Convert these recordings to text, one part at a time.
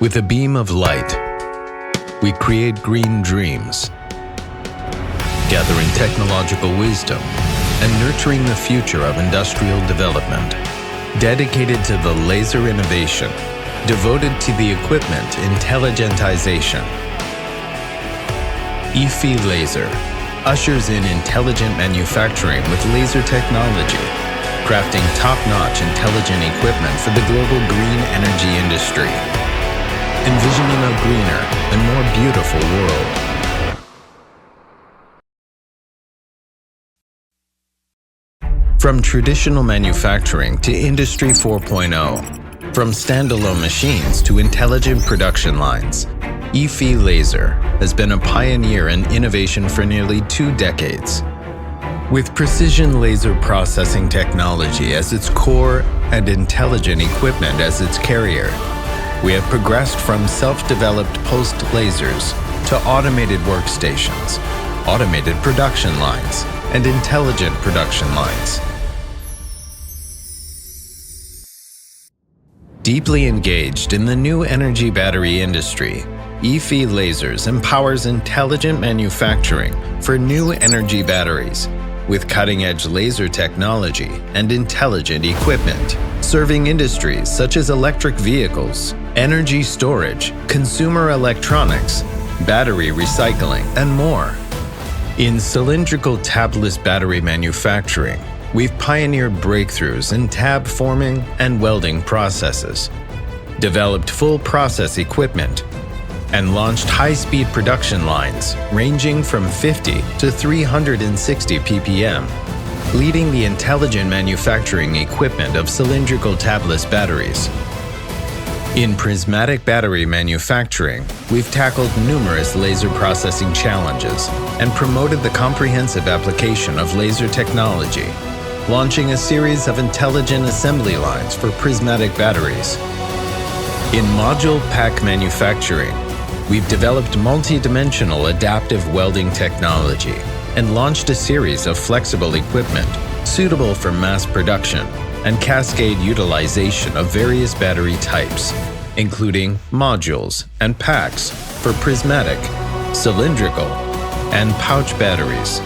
With a beam of light, we create green dreams, gathering technological wisdom and nurturing the future of industrial development, dedicated to the laser innovation, devoted to the equipment intelligentization. YIFI Laser ushers in intelligent manufacturing with laser technology, crafting top-notch intelligent equipment for the global green energy industry, envisioning a greener and more beautiful world. From traditional manufacturing to Industry 4.0, from standalone machines to intelligent production lines, YIFI Laser has been a pioneer in innovation for nearly 2 decades. With precision laser processing technology as its core and intelligent equipment as its carrier, we have progressed from self-developed pulsed lasers to automated workstations, automated production lines, and intelligent production lines. Deeply engaged in the new energy battery industry, YIFI Lasers empowers intelligent manufacturing for new energy batteries with cutting-edge laser technology and intelligent equipment, serving industries such as electric vehicles, energy storage, consumer electronics, battery recycling, and more. In cylindrical tabless battery manufacturing, we've pioneered breakthroughs in tab forming and welding processes, developed full process equipment, and launched high-speed production lines ranging from 50 to 360 ppm, leading the intelligent manufacturing equipment of cylindrical tabless batteries. In prismatic battery manufacturing, we've tackled numerous laser processing challenges and promoted the comprehensive application of laser technology, launching a series of intelligent assembly lines for prismatic batteries. In module pack manufacturing, we've developed multi-dimensional adaptive welding technology and launched a series of flexible equipment suitable for mass production and cascade utilization of various battery types, including modules and packs for prismatic, cylindrical, and pouch batteries.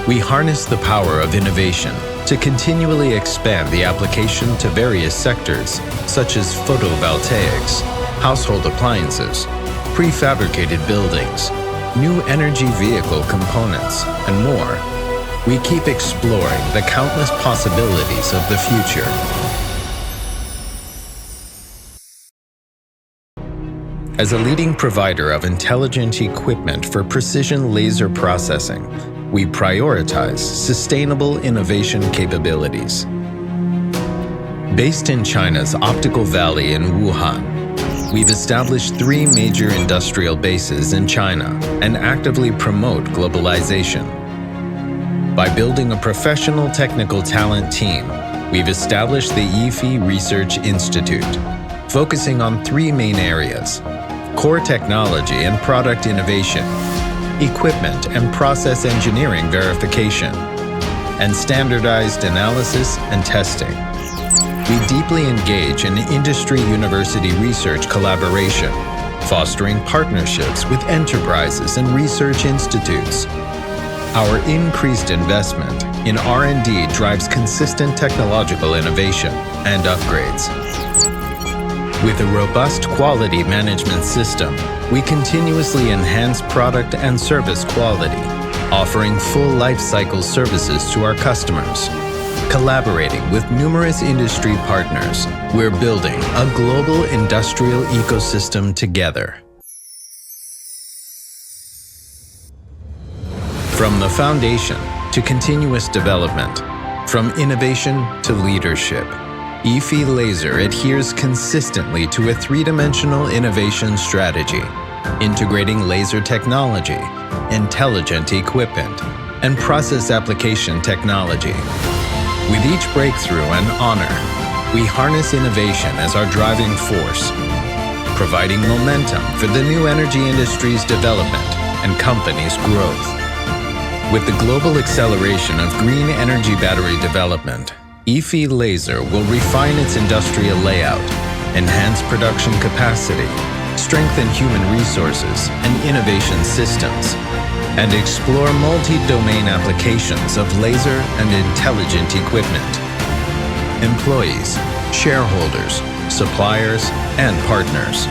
We harness the power of innovation to continually expand the application to various sectors such as photovoltaics, household appliances, prefabricated buildings, new energy vehicle components, and more. We keep exploring the countless possibilities of the future. As a leading provider of intelligent equipment for precision laser processing, we prioritize sustainable innovation capabilities. Based in China's Optical Valley in Wuhan, we've established 3 major industrial bases in China and actively promote globalization. By building a professional technical talent team, we've established the YIFI Research Institute, focusing on 3 main areas: core technology and product innovation, equipment and process engineering verification, and standardized analysis and testing. We deeply engage in industry-university research collaboration, fostering partnerships with enterprises and research institutes. Our increased investment in R&D drives consistent technological innovation and upgrades. With a robust quality management system, we continuously enhance product and service quality, offering full life cycle services to our customers. Collaborating with numerous industry partners, we're building a global industrial ecosystem together. From the foundation to continuous development, from innovation to leadership, YIFI Laser adheres consistently to a 3-dimensional innovation strategy, integrating laser technology, intelligent equipment, and process application technology. With each breakthrough and honor, we harness innovation as our driving force, providing momentum for the new energy industry's development and company's growth. With the global acceleration of green energy battery development, YIFI Laser will refine its industrial layout, enhance production capacity, strengthen human resources and innovation systems, and explore multi-domain applications of laser and intelligent equipment. Employees, shareholders, suppliers, and partners.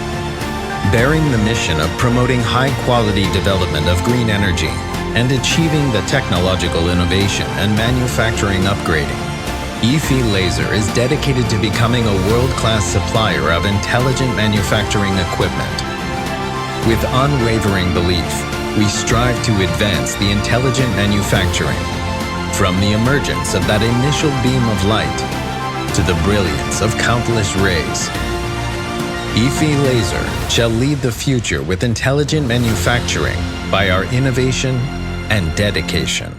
Bearing the mission of promoting high-quality development of green energy and achieving the technological innovation and manufacturing upgrading, YIFI Laser is dedicated to becoming a world-class supplier of intelligent manufacturing equipment. With unwavering belief, we strive to advance the intelligent manufacturing, from the emergence of that initial beam of light to the brilliance of countless rays. YIFI Laser shall lead the future with intelligent manufacturing by our innovation and dedication.